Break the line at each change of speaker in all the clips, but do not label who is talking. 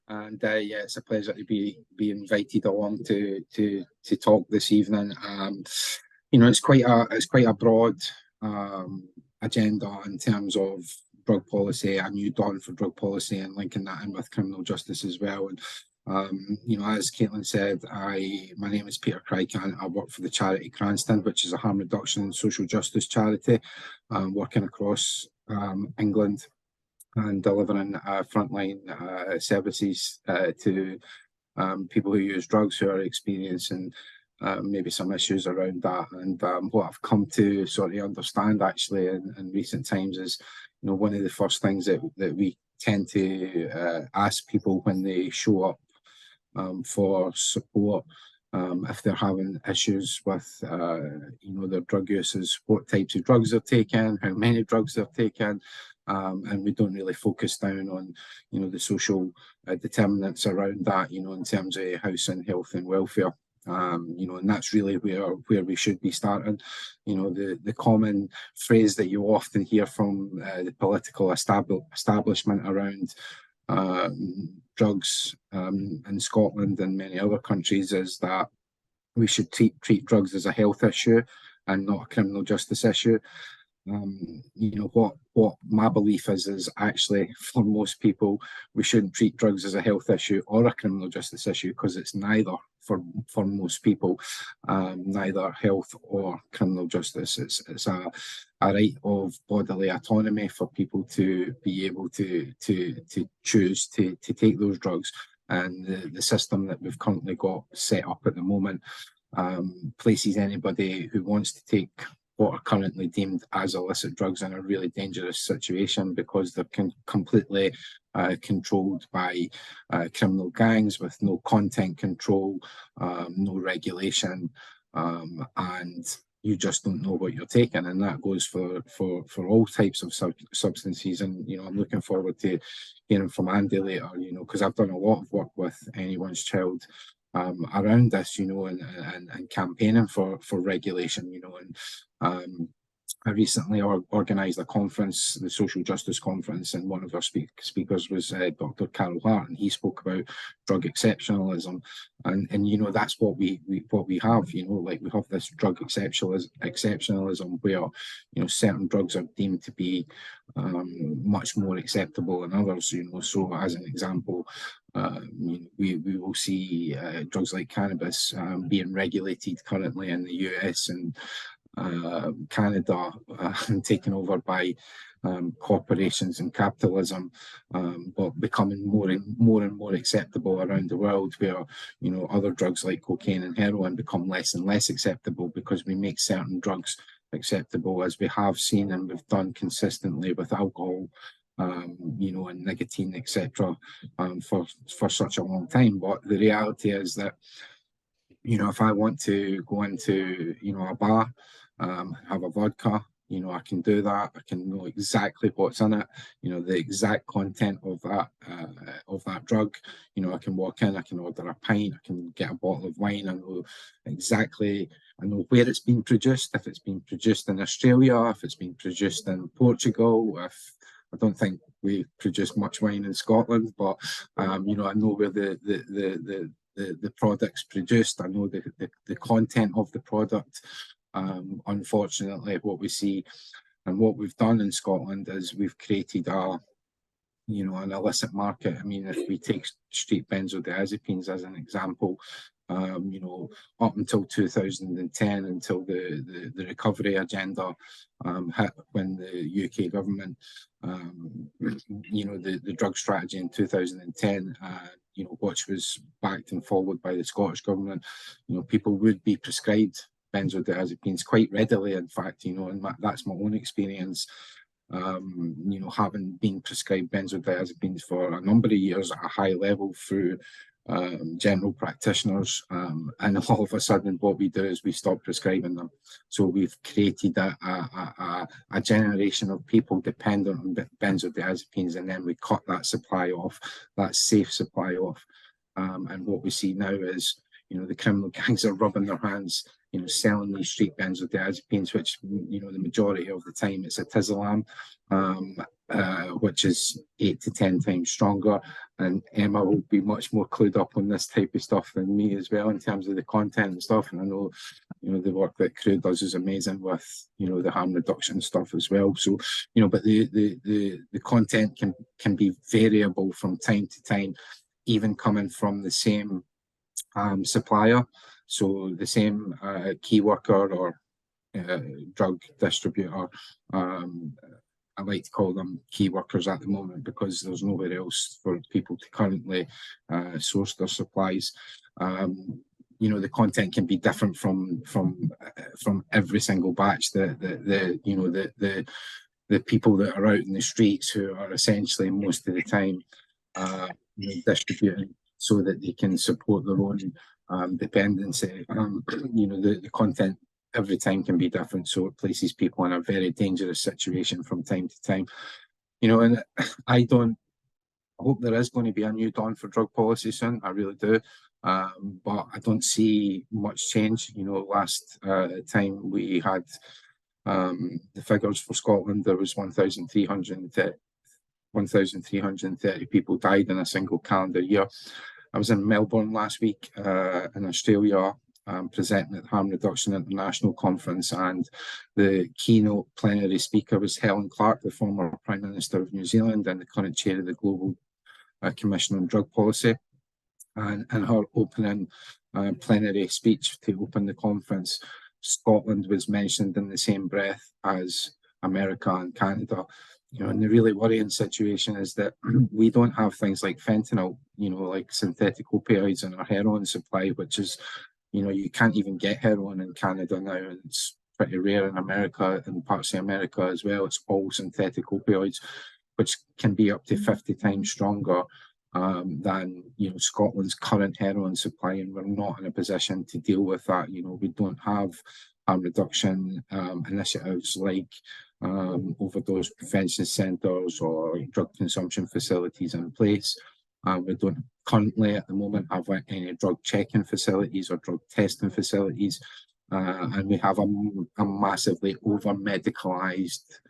And yeah, it's a pleasure to be invited along to talk this evening. It's quite a broad agenda in terms of drug policy, a new dawn for drug policy, and linking that in with criminal justice as well. And as Caitlin said, my name is Peter Krykant. I work for the charity Cranston, which is a harm reduction and social justice charity, working across England and delivering frontline services to people who use drugs who are experiencing maybe some issues around that. And what I've come to sort of understand actually in recent times is, one of the first things that we tend to ask people when they show up for support, if they're having issues with, their drug uses, what types of drugs they're taking, how many drugs they're taking, and we don't really focus down on, the social determinants around that, in terms of housing, health, and welfare. And that's really where we should be starting. The common phrase that you often hear from the political establishment around drugs in Scotland and many other countries is that we should treat drugs as a health issue and not a criminal justice issue. What my belief is actually for most people, we shouldn't treat drugs as a health issue or a criminal justice issue, because it's neither for most people, neither health or criminal justice. It's a right of bodily autonomy for people to be able to choose to take those drugs. And the system that we've currently got set up at the moment places anybody who wants to take what are currently deemed as illicit drugs in a really dangerous situation, because they're completely controlled by criminal gangs with no content control, no regulation, and you just don't know what you're taking. And that goes for all types of substances. And, I'm looking forward to hearing from Andy later, because I've done a lot of work with Anyone's Child around this, and campaigning for regulation, and I recently organised a conference, the Social Justice Conference, and one of our speakers was Dr. Carol Hart, and he spoke about drug exceptionalism, and that's what we have, like we have this drug exceptionalism where certain drugs are deemed to be much more acceptable than others. So as an example, we will see drugs like cannabis being regulated currently in the US and Canada, taken over by corporations and capitalism, but becoming more and more acceptable around the world, where other drugs like cocaine and heroin become less and less acceptable because we make certain drugs acceptable, as we have seen and we've done consistently with alcohol, and nicotine, etc., for such a long time. But the reality is that, if I want to go into, a bar, have a vodka, I can do that. I can know exactly what's in it, the exact content of that drug. I can walk in, I can order a pint, I can get a bottle of wine. I know where it's been produced, if it's been produced in Australia, if it's been produced in Portugal. I don't think we produce much wine in Scotland, but I know where the product's produced. I know the content of the product. Unfortunately, what we see and what we've done in Scotland is we've created an illicit market. I mean, if we take street benzodiazepines as an example, up until 2010, until the recovery agenda hit, when the UK government, the drug strategy in 2010, which was backed and followed by the Scottish government, people would be prescribed benzodiazepines quite readily. In fact, and that's my own experience, having been prescribed benzodiazepines for a number of years at a high level through general practitioners, and all of a sudden what we do is we stop prescribing them. So we've created a generation of people dependent on benzodiazepines, and then we cut that supply off, that safe supply off. And what we see now is, the criminal gangs are rubbing their hands, selling these street benzodiazepines, which, the majority of the time it's a Tizalam, which is 8 to 10 times stronger. And Emma will be much more clued up on this type of stuff than me as well in terms of the content and stuff. And I know, the work that Crew does is amazing with, the harm reduction stuff as well. So, but the content can be variable from time to time, even coming from the same supplier. So the same key worker or drug distributor. I like to call them key workers at the moment because there's nowhere else for people to currently source their supplies. The content can be different from every single batch. The people that are out in the streets who are essentially most of the time distributing so that they can support their own dependency. The content every time can be different, so it places people in a very dangerous situation from time to time. And I hope there is going to be a new dawn for drug policy soon. I really do. But I don't see much change. Last time we had the figures for Scotland, there was 1,330 people died in a single calendar year. I was in Melbourne last week in Australia, presenting at the Harm Reduction International Conference, and the keynote plenary speaker was Helen Clark, the former Prime Minister of New Zealand and the current chair of the Global Commission on Drug Policy. And in her opening plenary speech to open the conference, Scotland was mentioned in the same breath as America and Canada. And the really worrying situation is that we don't have things like fentanyl, like synthetic opioids in our heroin supply, which is, you can't even get heroin in Canada now. And it's pretty rare in America and parts of America as well. It's all synthetic opioids, which can be up to 50 times stronger than, Scotland's current heroin supply. And we're not in a position to deal with that. We don't have harm reduction initiatives like overdose prevention centres or drug consumption facilities in place. We don't currently at the moment have any drug checking facilities or drug testing facilities, and we have a massively over-medicalised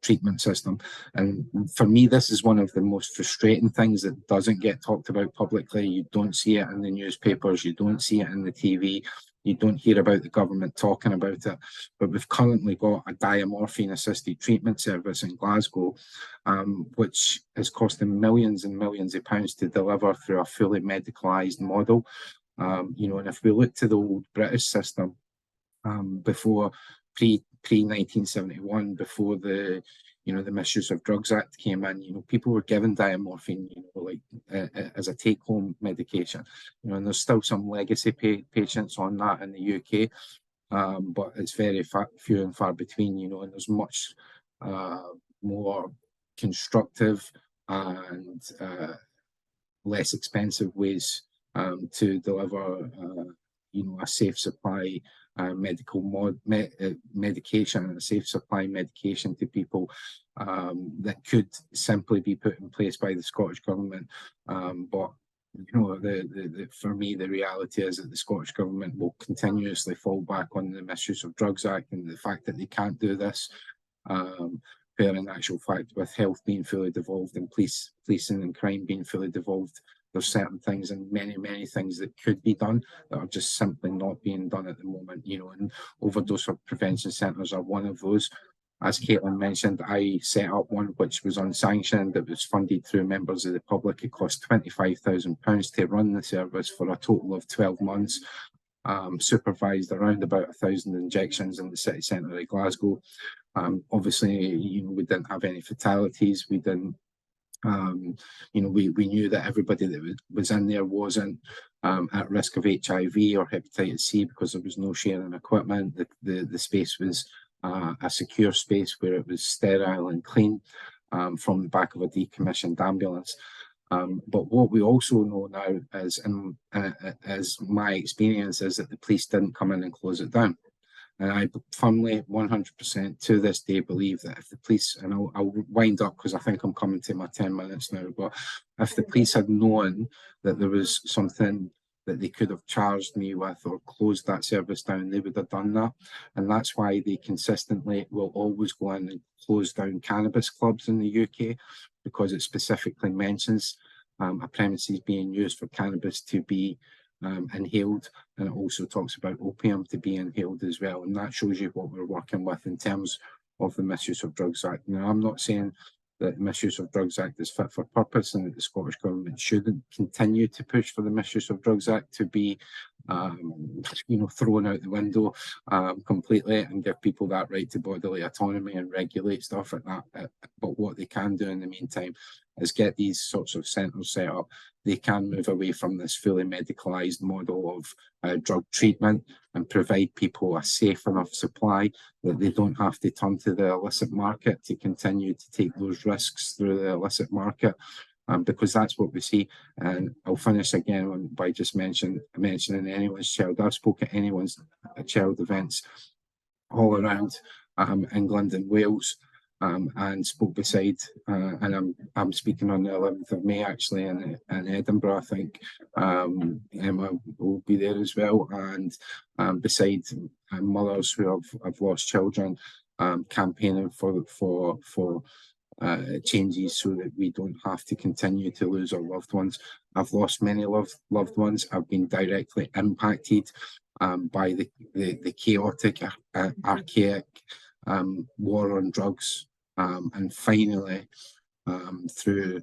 treatment system. And for me, this is one of the most frustrating things that doesn't get talked about publicly. You don't see it in the newspapers, you don't see it in the TV, you don't hear about the government talking about it. But we've currently got a diamorphine-assisted treatment service in Glasgow, which is costing millions and millions of pounds to deliver through a fully medicalised model. And if we look to the old British system, before pre-1971, before the the Misuse of Drugs Act came in, people were given diamorphine, as a take-home medication, and there's still some legacy patients on that in the UK, but it's very few and far between, and there's much more constructive and less expensive ways to deliver, a safe supply medication and a safe supply medication to people that could simply be put in place by the Scottish Government. But for me, the reality is that the Scottish Government will continuously fall back on the Misuse of Drugs Act and the fact that they can't do this. Where in actual fact, with health being fully devolved and policing and crime being fully devolved, there's certain things and many, many things that could be done that are just simply not being done at the moment, and overdose prevention centres are one of those. As Caitlin mentioned, I set up one which was unsanctioned. It was funded through members of the public. It cost £25,000 to run the service for a total of 12 months. Supervised around about 1,000 injections in the city centre of Glasgow. Obviously, we didn't have any fatalities. We didn't. We knew that everybody that was in there wasn't at risk of HIV or hepatitis C because there was no sharing equipment. The space was a secure space where it was sterile and clean from the back of a decommissioned ambulance. But what we also know now is, as my experience is, that the police didn't come in and close it down. And I firmly, 100% to this day, believe that if the police, and I'll wind up because I think I'm coming to my 10 minutes now, but if the police had known that there was something that they could have charged me with or closed that service down, they would have done that. And that's why they consistently will always go in and close down cannabis clubs in the UK, because it specifically mentions a premises being used for cannabis to be inhaled, and it also talks about opium to be inhaled as well. And that shows you what we're working with in terms of the Misuse of Drugs Act. Now, I'm not saying that the Misuse of Drugs Act is fit for purpose and that the Scottish Government shouldn't continue to push for the Misuse of Drugs Act to be thrown out the window completely and give people that right to bodily autonomy and regulate stuff like that. But what they can do in the meantime is get these sorts of centres set up. They can move away from this fully medicalised model of drug treatment and provide people a safe enough supply that they don't have to turn to the illicit market to continue to take those risks through the illicit market. Because that's what we see. And I'll finish again by just mentioning anyone's child. I've spoken at anyone's child events all around England and Wales, and spoke beside, and I'm speaking on the 11th of May actually in Edinburgh, I think. Emma will be there as well, and beside mothers who have lost children, campaigning for changes so that we don't have to continue to lose our loved ones. I've lost many loved ones. I've been directly impacted by the chaotic, archaic war on drugs, and finally through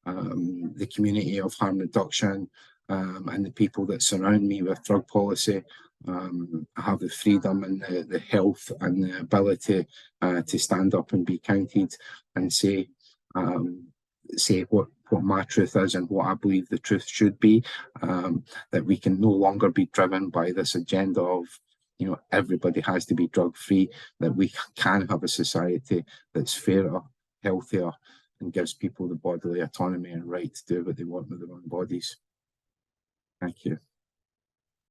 the community of harm reduction and the people that surround me with drug policy, I have the freedom and the health and the ability to stand up and be counted and say what my truth is and what I believe the truth should be, that we can no longer be driven by this agenda of everybody has to be drug free, that we can have a society that's fairer, healthier, and gives people the bodily autonomy and right to do what they want with their own bodies. Thank you.